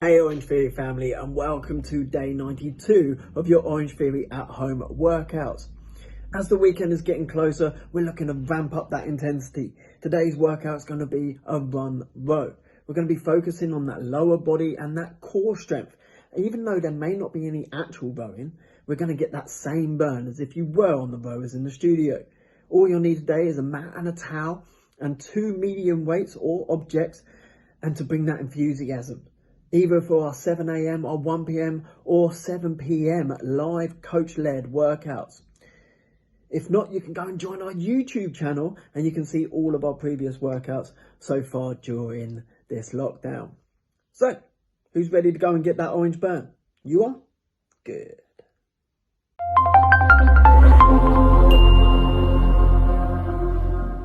Hey Orangetheory family, and welcome to day 92 of your Orangetheory at home workouts. As the weekend is getting closer, we're looking to ramp up that intensity. Today's workout is going to be a run row. We're going to be focusing on that lower body and that core strength. Even though there may not be any actual rowing, we're going to get that same burn as if you were on the rowers in the studio. All you'll need today is a mat and a towel and 2 medium weights or objects, and to bring that enthusiasm, either for our 7 a.m. or 1 p.m. or 7 p.m. live coach-led workouts. If not, you can go and join our YouTube channel and you can see all of our previous workouts so far during this lockdown. So, who's ready to go and get that orange burn? You are? Good.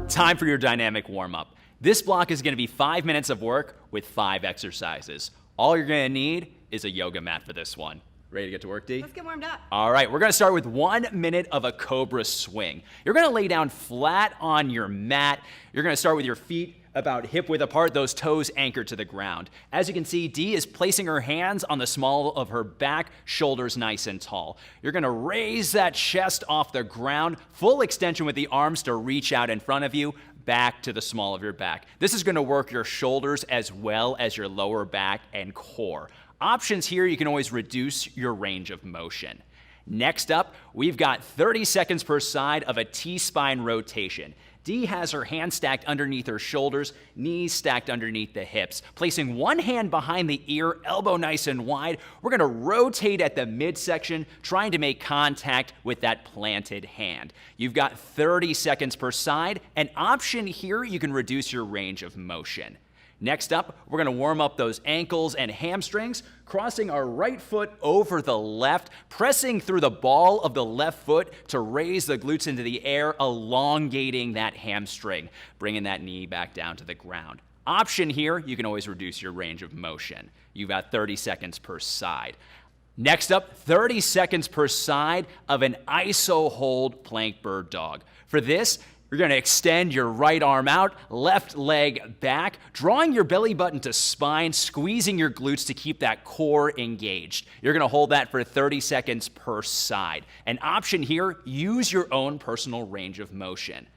Time for your dynamic warm-up. This block is going to be 5 minutes of work with 5 exercises. All you're going to need is a yoga mat for this one. Ready to get to work, D? Let's get warmed up. All right, we're going to start with 1 minute of a cobra swing. You're going to lay down flat on your mat. You're going to start with your feet about hip width apart, those toes anchored to the ground. As you can see, Dee is placing her hands on the small of her back, shoulders nice and tall. You're going to raise that chest off the ground, full extension with the arms to reach out in front of you, back to the small of your back. This is going to work your shoulders as well as your lower back and core. Options here, you can always reduce your range of motion. Next up, we've got 30 seconds per side of a T-spine rotation. Dee has her hands stacked underneath her shoulders, knees stacked underneath the hips. Placing one hand behind the ear, elbow nice and wide, we're going to rotate at the midsection, trying to make contact with that planted hand. You've got 30 seconds per side. An option here, you can reduce your range of motion. Next up, we're going to warm up those ankles and hamstrings, crossing our right foot over the left, pressing through the ball of the left foot to raise the glutes into the air, elongating that hamstring, bringing that knee back down to the ground. Option here, you can always reduce your range of motion. You've got 30 seconds per side. Next up, 30 seconds per side of an iso hold plank bird dog. For this, you're going to extend your right arm out, left leg back, drawing your belly button to spine, squeezing your glutes to keep that core engaged. You're going to hold that for 30 seconds per side. An option here, use your own personal range of motion.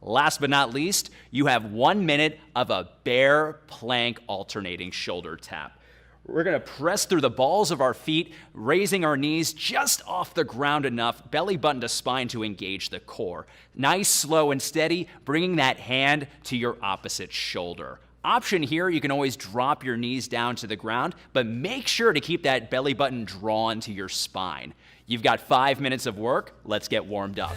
Last but not least, you have 1 minute of a bear plank alternating shoulder tap. We're going to press through the balls of our feet, raising our knees just off the ground enough, belly button to spine to engage the core. Nice, slow, and steady, bringing that hand to your opposite shoulder. Option here, you can always drop your knees down to the ground, but make sure to keep that belly button drawn to your spine. You've got 5 minutes of work. Let's get warmed up.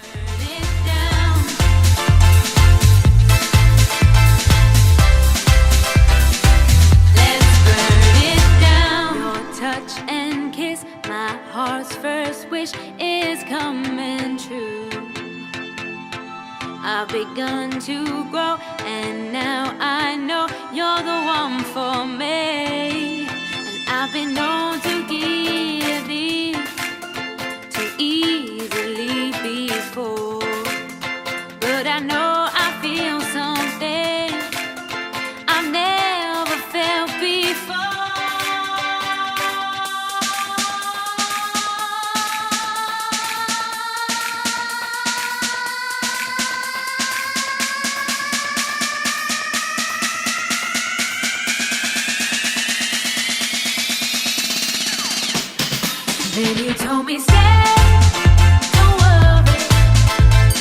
Touch and kiss, my heart's first wish is coming true. I've begun to grow, and now I know you're the one for me. And I've been known to give in too easily before, but I know I feel something I've never felt before. Then you told me stay, don't worry,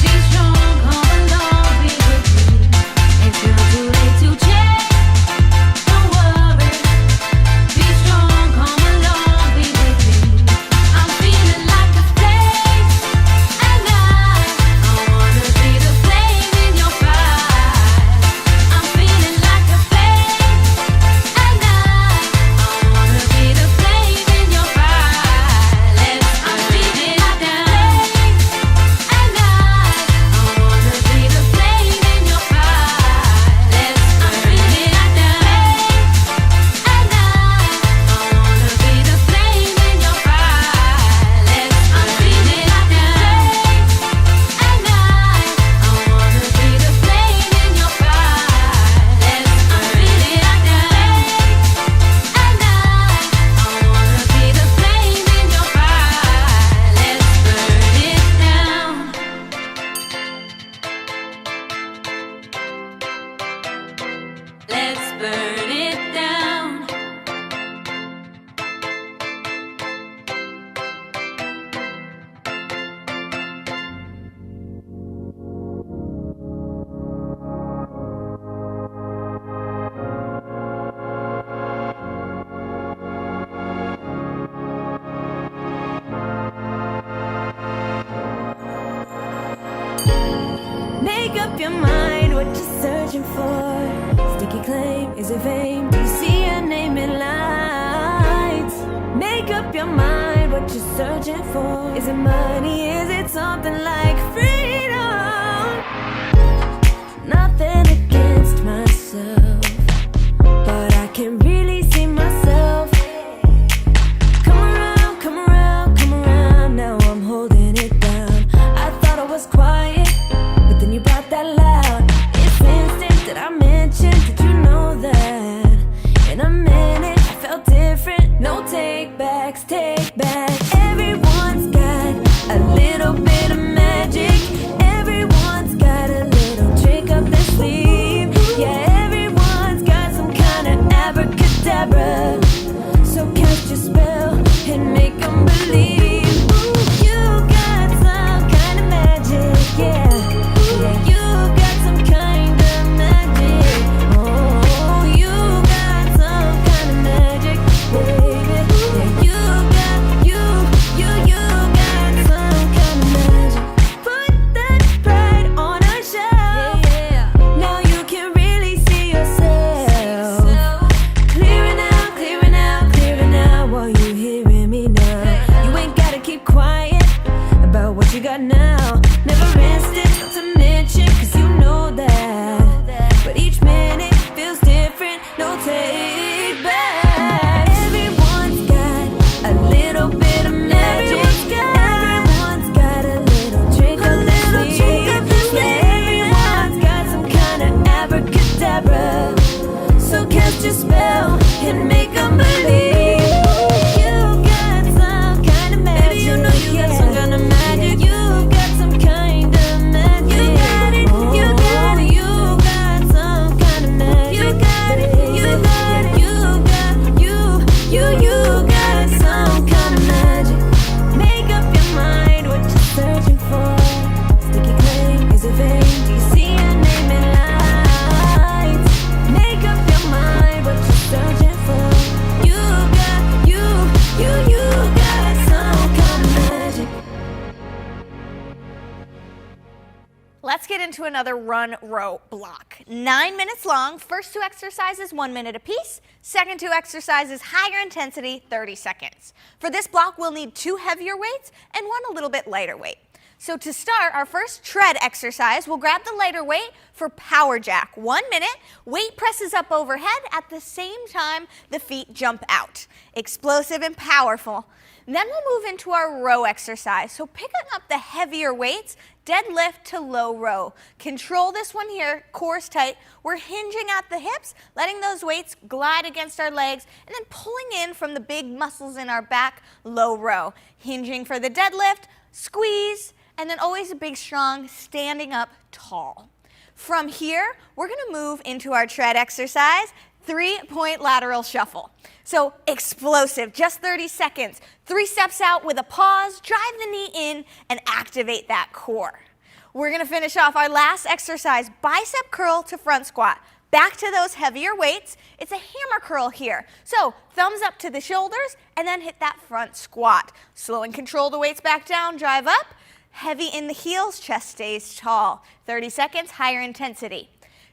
be strong, come along, be with me. It's not too late to change, don't worry, be strong, come along, be with me. I'm feeling like a flame at night, I wanna be the flame in your fire. I'm feeling like a flame at night, I wanna be the flame in your fire. I'm feeling burn it down. Make up your mind what you're searching for. Sticky claim, is it fame? Do you see your name in lights? Make up your mind what you're searching for. Is it money? Is it something like freedom? Nothing against myself, but I can really see myself. Come around, come around, come around. Now I'm holding it down. I thought I was quiet, but then you brought that loud. It's instant that I mentioned. Did you know that? In a minute, I felt different. No take backs, take back. Everyone's got a little bit of magic. Everyone's got a little trick up their sleeve. Yeah, everyone's got some kind of abracadabra. So cast your spell and make them believe. Ooh, you got some kind of magic, yeah. Yeah, you got some kind of magic. Oh, you got some kind of magic, baby. Yeah, you got some kind of magic. Put that pride on a shelf. Yeah. Now you can really see yourself. Clearing out, clearing out, clearing out while you hearing me now. You ain't gotta keep quiet about what you got now. Never instant, not to mention, cause you know that. But each minute feels different, no take back. Everyone's got a little bit of magic. Everyone's got a little trick up their sleeve. Yeah, everyone's got some kind of abracadabra. So cast your spell and make them believe. You got some kind of magic. Baby, you know you got some kind of magic. You got some kind of magic. You got it, you got it. You got some kind of magic. You got it, you got it. You got some kind of magic. Make up your mind what you're searching for. Sticky claim, is it vain? Do you see your name in lights? Make up your mind what you're searching for. You got some kind of magic. Let's get into another run row block. 9 minutes long. First two exercises, 1 minute apiece. Second two exercises, higher intensity, 30 seconds. For this block, we'll need 2 heavier weights and 1 a little bit lighter weight. So to start our first tread exercise, we'll grab the lighter weight for power jack. 1 minute, weight presses up overhead at the same time the feet jump out. Explosive and powerful. Then we'll move into our row exercise. So picking up the heavier weights, deadlift to low row. Control this one here, core's tight. We're hinging at the hips, letting those weights glide against our legs, and then pulling in from the big muscles in our back, low row. Hinging for the deadlift, squeeze, and then always a big strong standing up tall. From here, we're gonna move into our tread exercise, 3-point lateral shuffle. So explosive, just 30 seconds. 3 steps out with a pause, drive the knee in, and activate that core. We're gonna finish off our last exercise, bicep curl to front squat. Back to those heavier weights. It's a hammer curl here. So thumbs up to the shoulders, and then hit that front squat. Slow and control the weights back down, drive up. Heavy in the heels, chest stays tall. 30 seconds, higher intensity.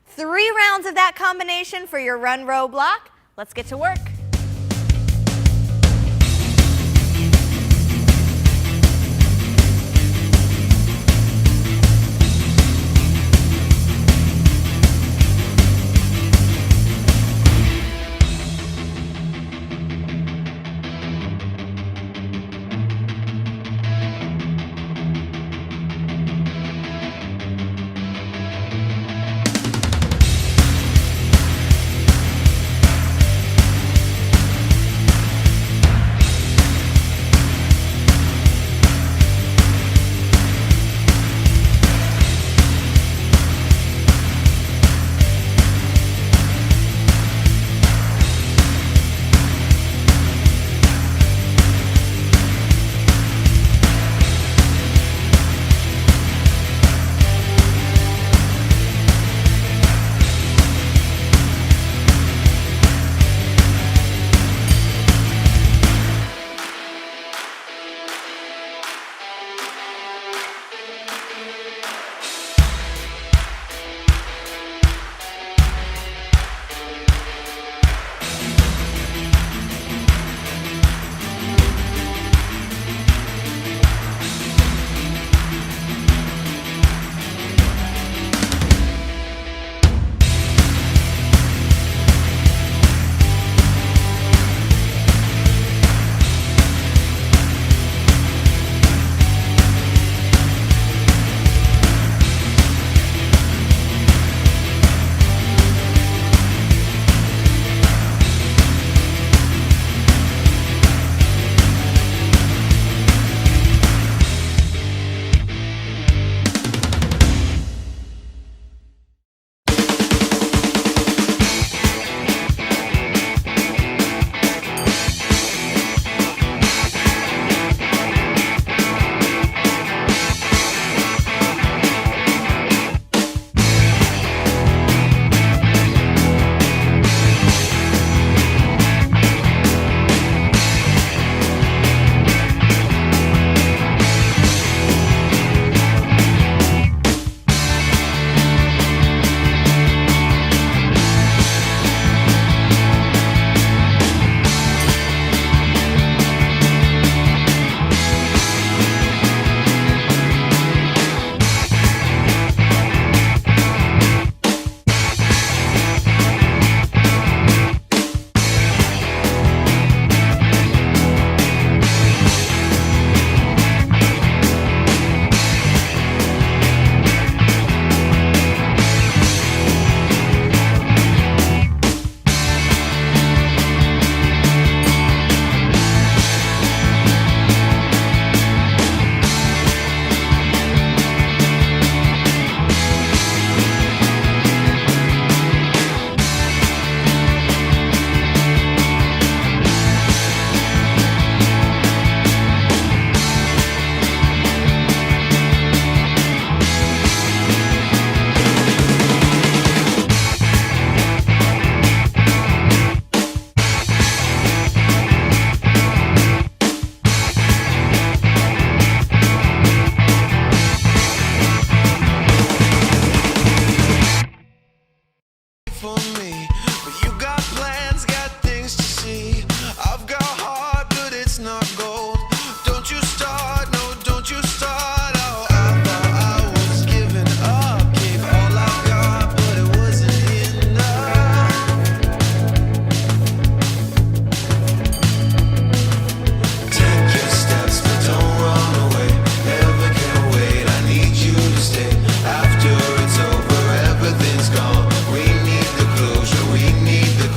3 rounds of that combination for your run row block. Let's get to work. for me. But you got plans, got things to see. I've got heart, but it's not gold. Don't you start, no, don't you start. Oh, I thought I was giving up, gave all I got, but it wasn't enough. Take your steps, but don't run away. Never can wait, I need you to stay. After it's over, everything's gone. We need the closure, we need the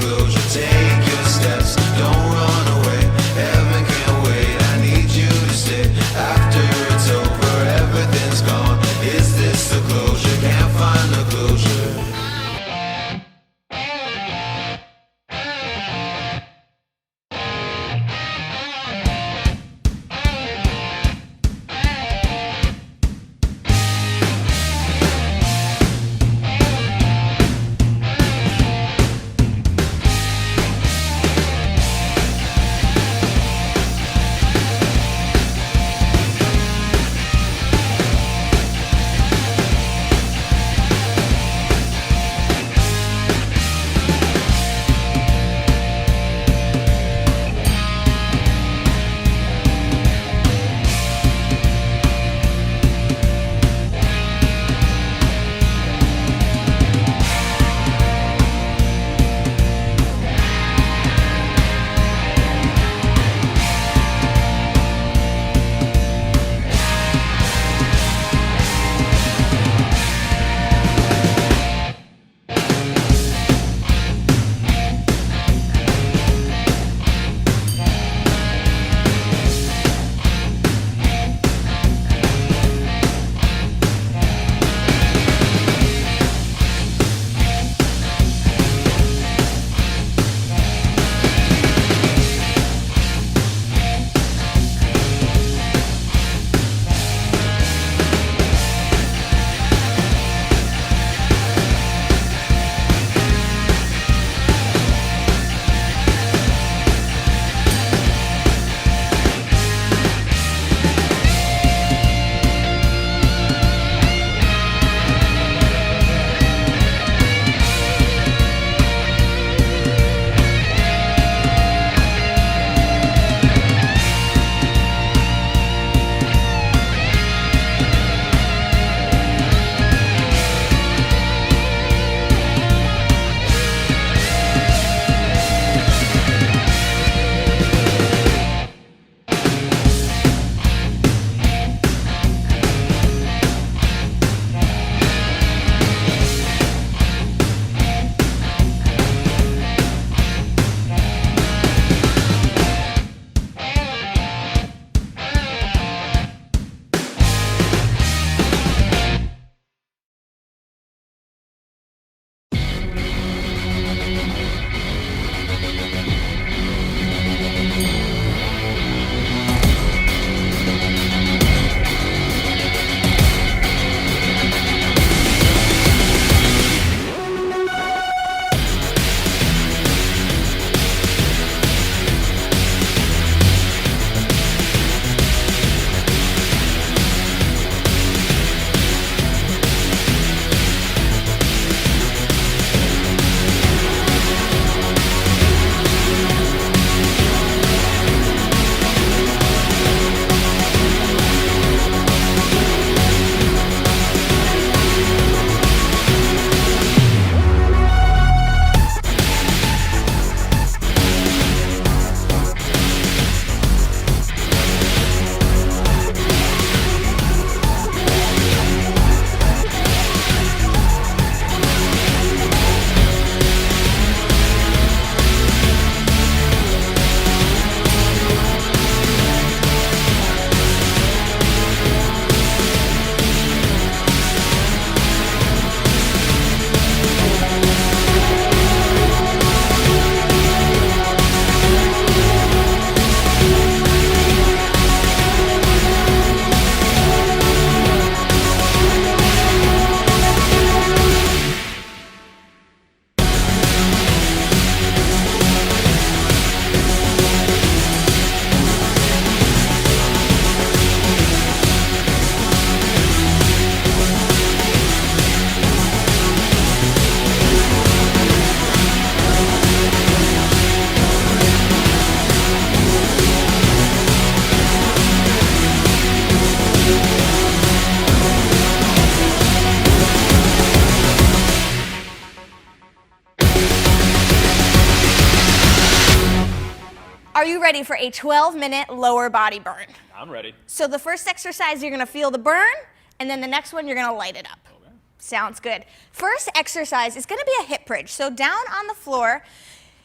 Are you ready for a 12-minute lower body burn? I'm ready. So the first exercise, you're gonna feel the burn, and then the next one, you're gonna light it up. Okay. Sounds good. First exercise is gonna be a hip bridge. So down on the floor,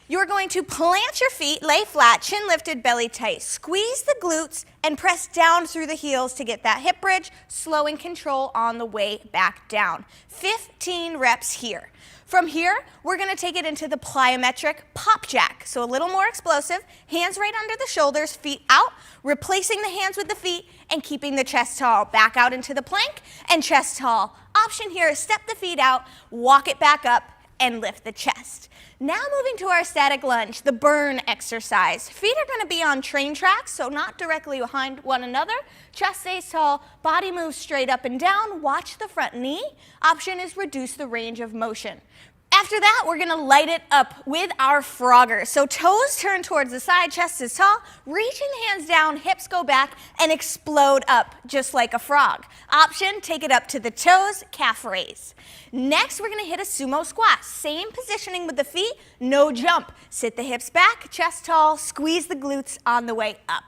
you're going to plant your feet, lay flat, chin lifted, belly tight. Squeeze the glutes and press down through the heels to get that hip bridge, slow and control on the way back down. 15 reps here. From here, we're gonna take it into the plyometric pop jack. So a little more explosive, hands right under the shoulders, feet out, replacing the hands with the feet and keeping the chest tall. Back out into the plank and chest tall. Option here is step the feet out, walk it back up, and lift the chest. Now moving to our static lunge, the burn exercise. Feet are gonna be on train tracks, so not directly behind one another. Chest stays tall, body moves straight up and down. Watch the front knee. Option is reduce the range of motion. After that, we're gonna light it up with our frogger. So toes turn towards the side, chest is tall, reaching hands down, hips go back, and explode up just like a frog. Option, take it up to the toes, calf raise. Next, we're gonna hit a sumo squat. Same positioning with the feet, no jump. Sit the hips back, chest tall, squeeze the glutes on the way up.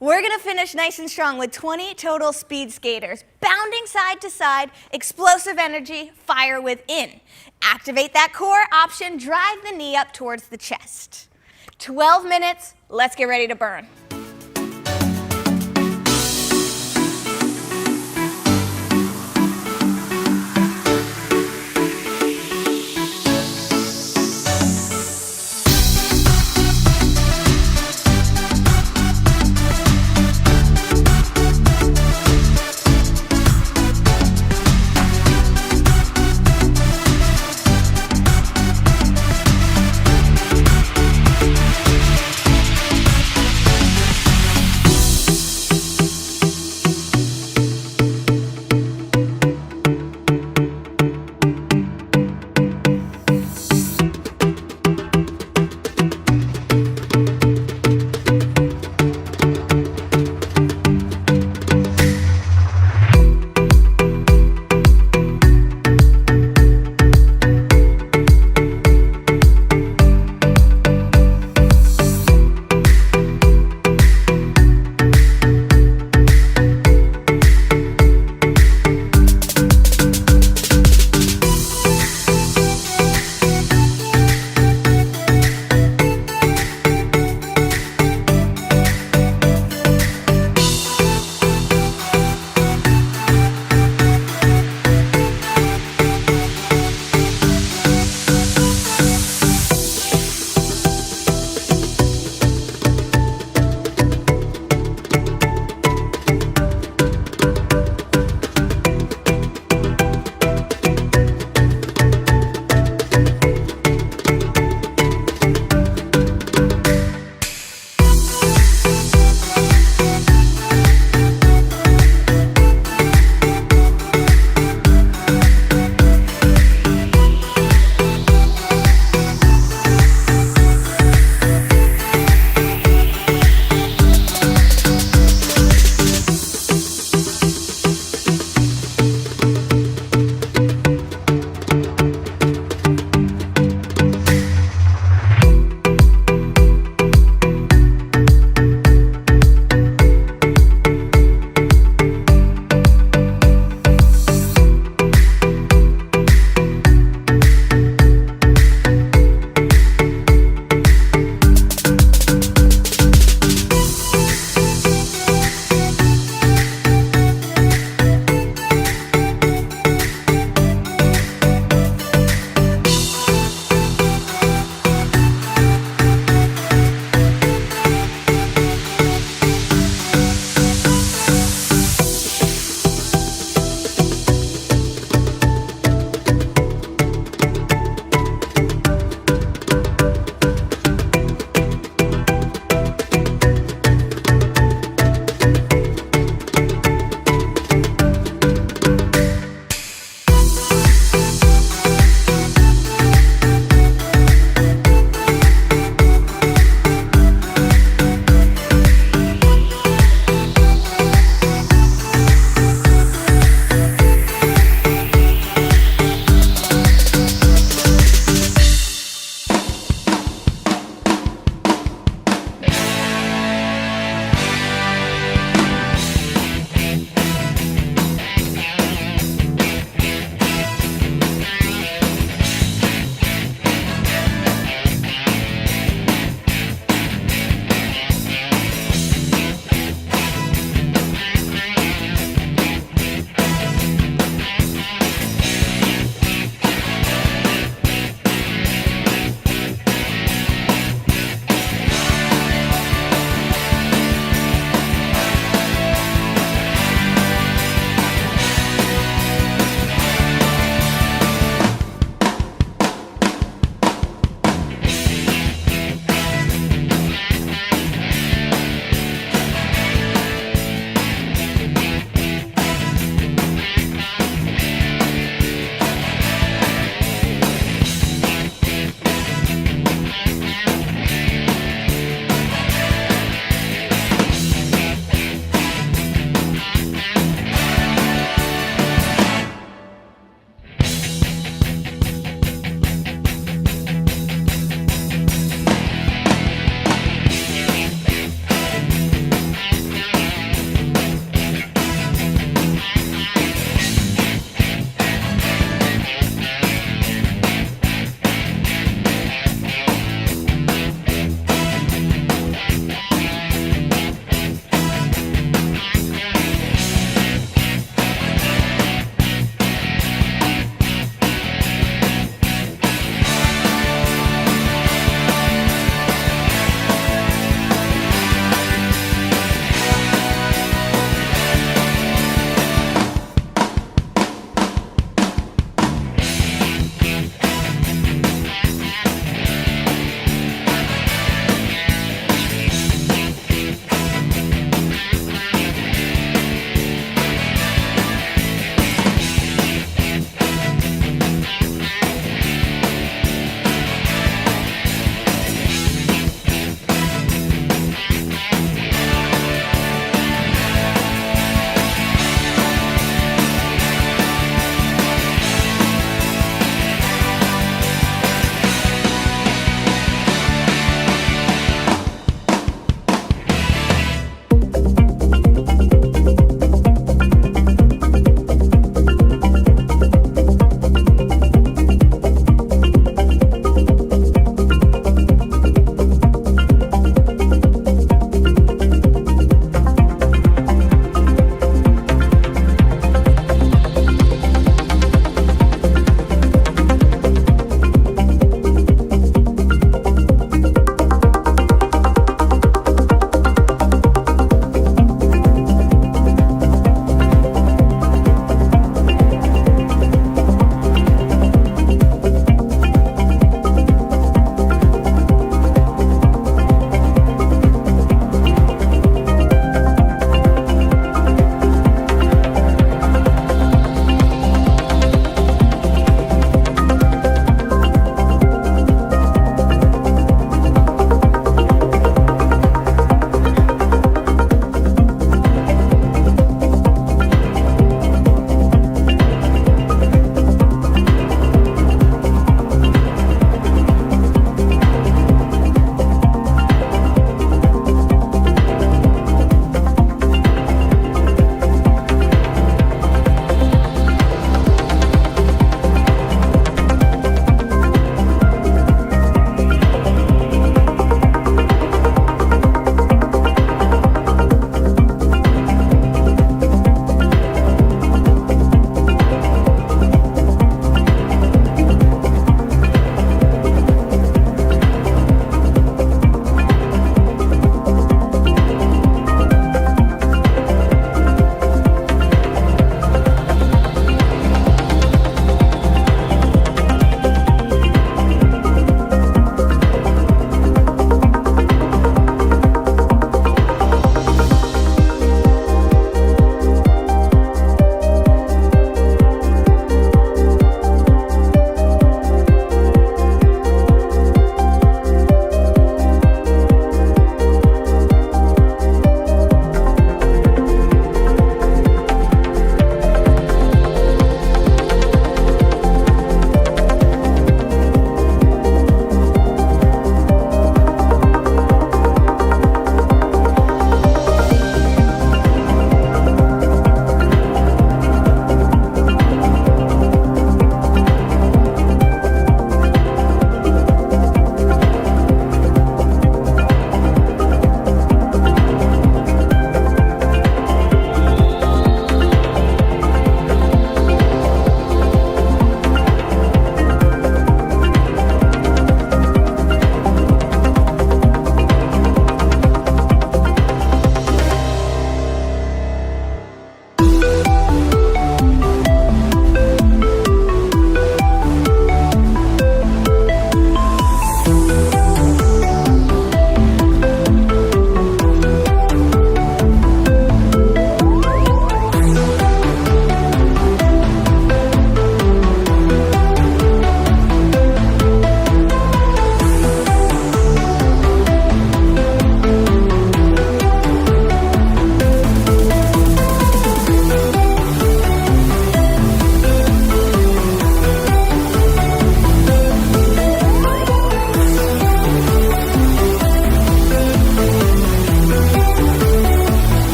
We're gonna finish nice and strong with 20 total speed skaters, bounding side to side, explosive energy, fire within. Activate that core. Option, drive the knee up towards the chest. 12 minutes, let's get ready to burn.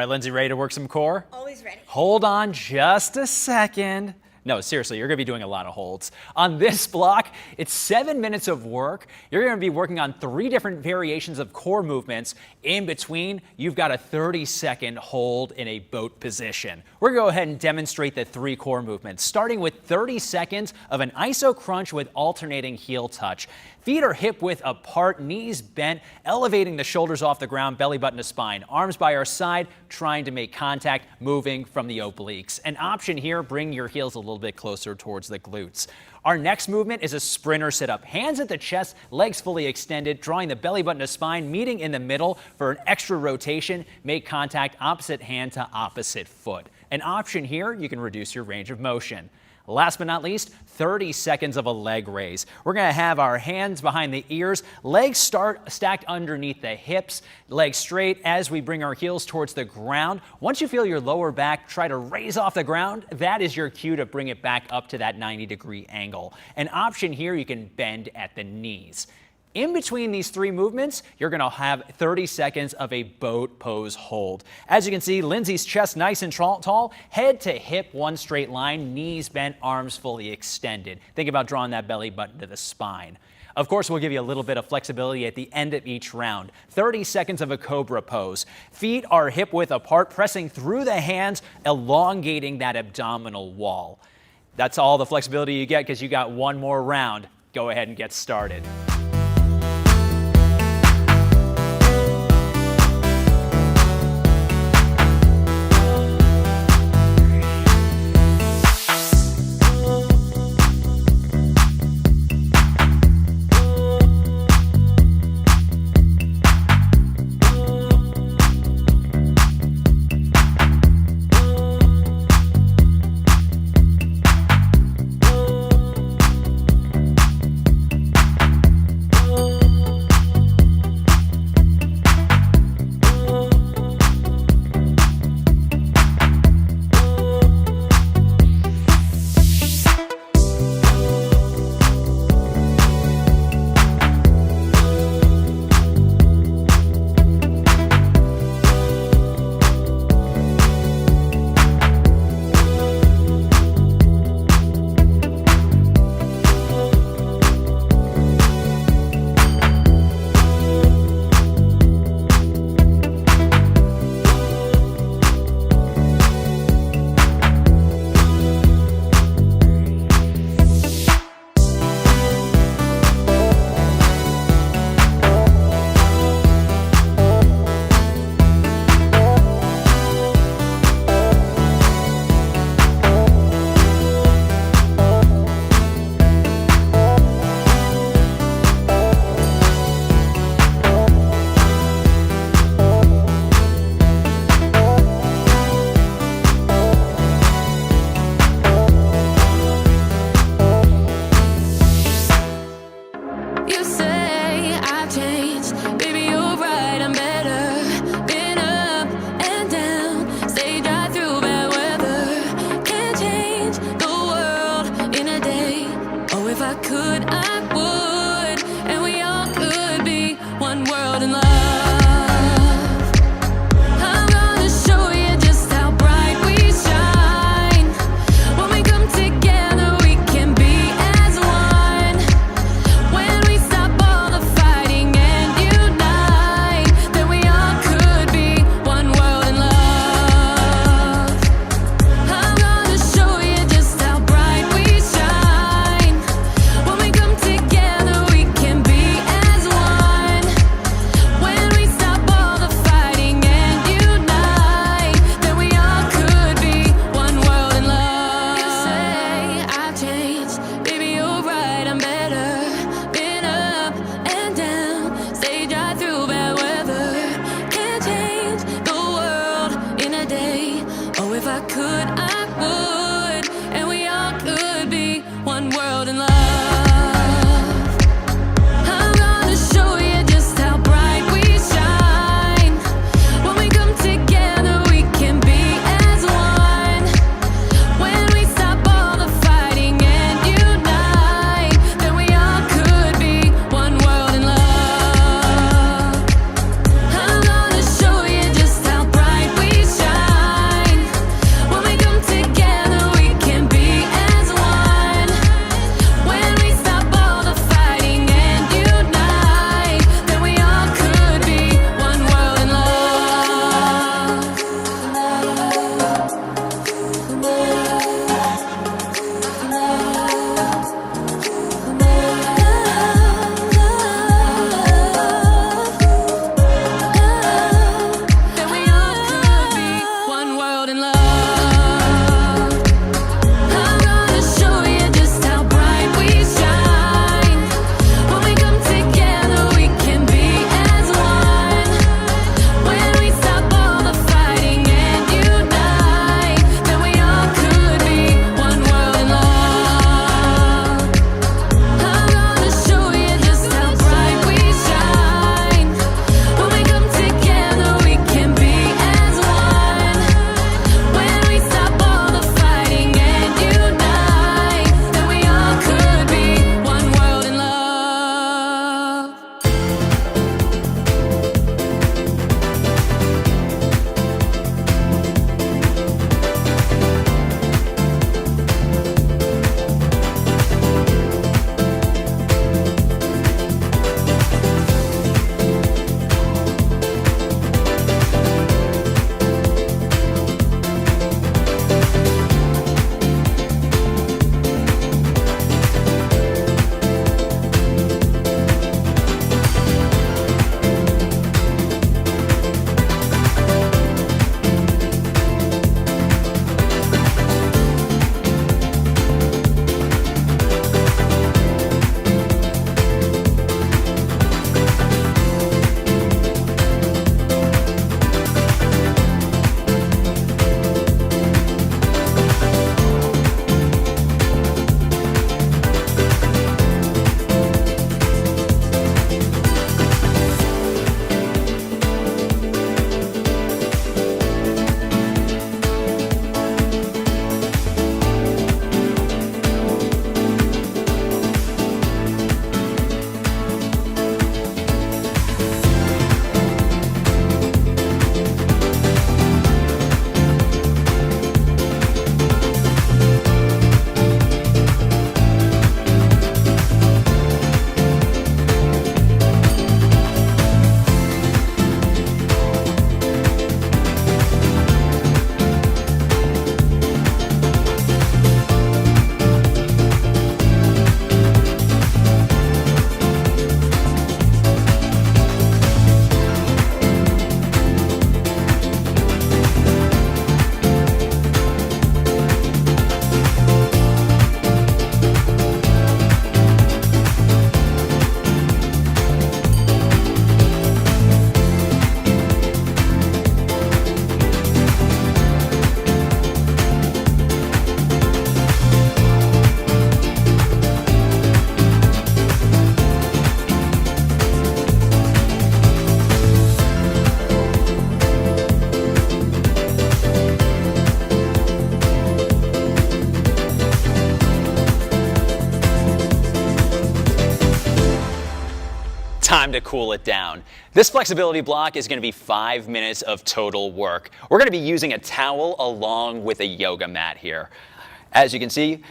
right, Lindsay, ready to work some core? Always ready. Hold on just a second. No, seriously, you're going to be doing a lot of holds. On this block, it's 7 minutes of work. You're going to be working on 3 different variations of core movements. In between, you've got a 30-second hold in a boat position. We're going to go ahead and demonstrate the 3 core movements, starting with 30 seconds of an iso crunch with alternating heel touch. Feet are hip width apart, knees bent, elevating the shoulders off the ground, belly button to spine. Arms by our side, trying to make contact, moving from the obliques. An option here, bring your heels a little bit closer towards the glutes. Our next movement is a sprinter sit-up. Hands at the chest, legs fully extended, drawing the belly button to spine, meeting in the middle for an extra rotation. Make contact opposite hand to opposite foot. An option here, you can reduce your range of motion. Last but not least, 30 seconds of a leg raise. We're going to have our hands behind the ears, legs stacked underneath the hips, legs straight as we bring our heels towards the ground. Once you feel your lower back try to raise off the ground, that is your cue to bring it back up to that 90-degree angle. An option here, you can bend at the knees. In between these 3 movements, you're going to have 30 seconds of a boat pose hold. As you can see, Lindsay's chest nice and tall, head to hip, one straight line, knees bent, arms fully extended. Think about drawing that belly button to the spine. Of course, we'll give you a little bit of flexibility at the end of each round. 30 seconds of a cobra pose. Feet are hip width apart, pressing through the hands, elongating that abdominal wall. That's all the flexibility you get because you got one more round. Go ahead and get started. to cool it down. This flexibility block is going to be 5 minutes of total work. We're going to be using a towel along with a yoga mat here. As you can see,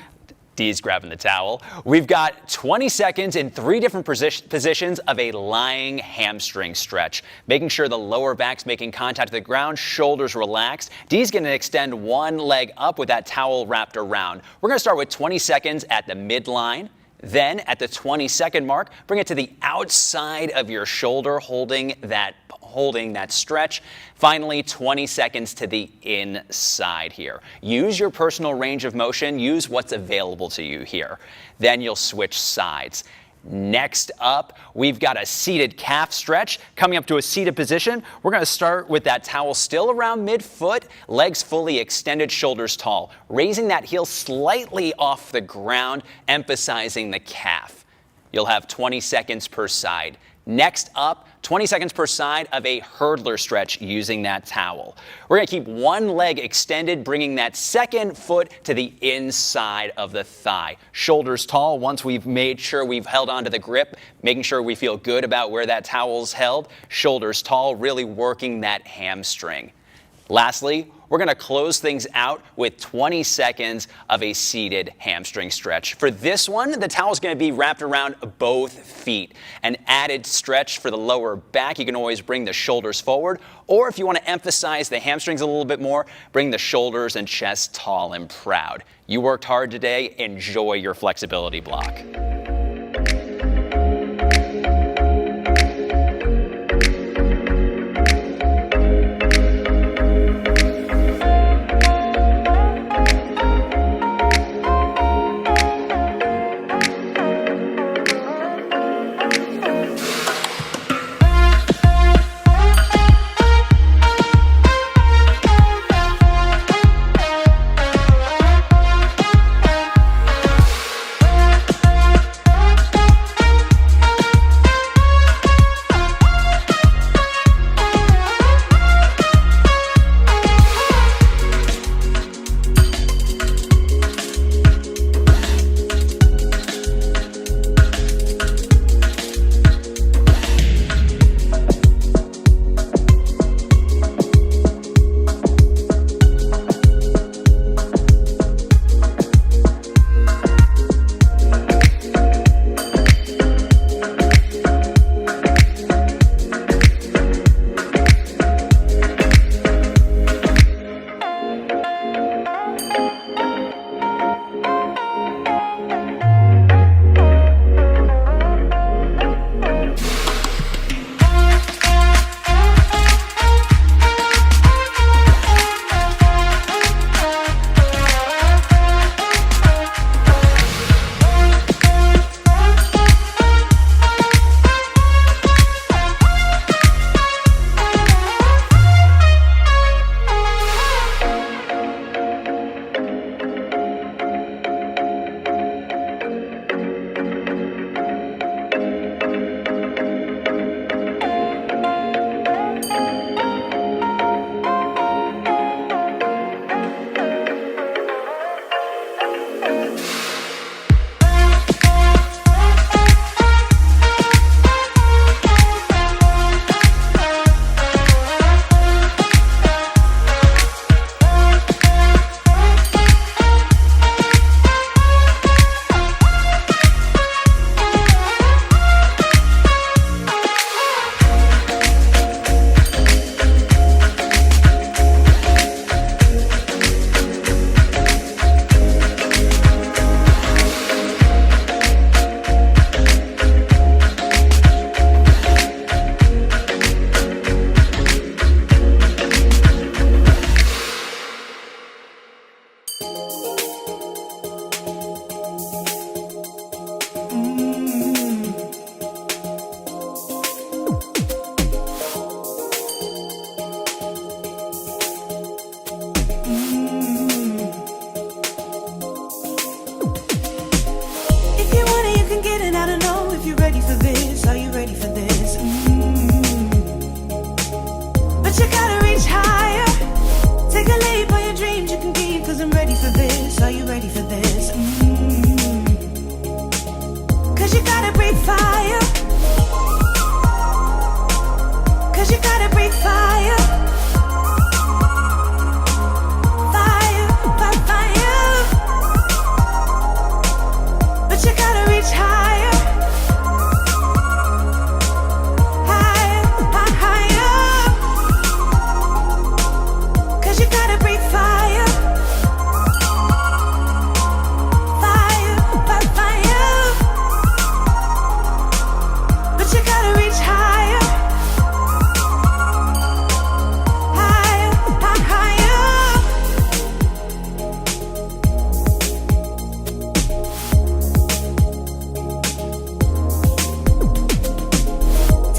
Dee's grabbing the towel. We've got 20 seconds in 3 different positions of a lying hamstring stretch, making sure the lower back's making contact with the ground, shoulders relaxed. Dee's going to extend one leg up with that towel wrapped around. We're going to start with 20 seconds at the midline. Then at the 20-second mark, bring it to the outside of your shoulder, holding that stretch. Finally, 20 seconds to the inside here. Use your personal range of motion. Use what's available to you here. Then you'll switch sides. Next up, we've got a seated calf stretch. Coming up to a seated position, we're going to start with that towel still around mid-foot, legs fully extended, shoulders tall, raising that heel slightly off the ground, emphasizing the calf. You'll have 20 seconds per side. Next up, 20 seconds per side of a hurdler stretch using that towel. We're going to keep one leg extended, bringing that second foot to the inside of the thigh. Shoulders tall once we've made sure we've held onto the grip, making sure we feel good about where that towel's held. Shoulders tall, really working that hamstring. Lastly, we're going to close things out with 20 seconds of a seated hamstring stretch. For this one, the towel is going to be wrapped around both feet. An added stretch for the lower back. You can always bring the shoulders forward, or if you want to emphasize the hamstrings a little bit more, bring the shoulders and chest tall and proud. You worked hard today. Enjoy your flexibility block.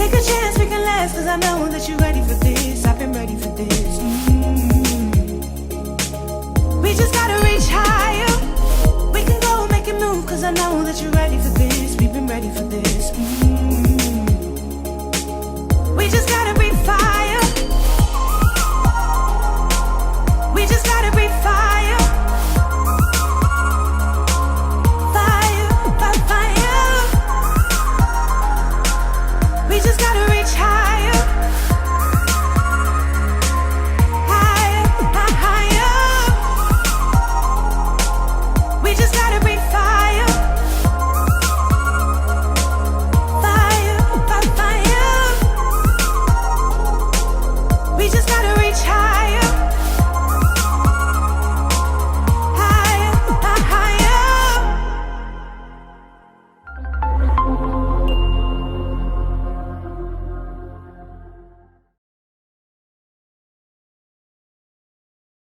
Take a chance, we can last, cause I know that you're ready for this. I've been ready for this. We just gotta reach higher. We can go make it move, cause I know that you're ready for this. We've been ready for this.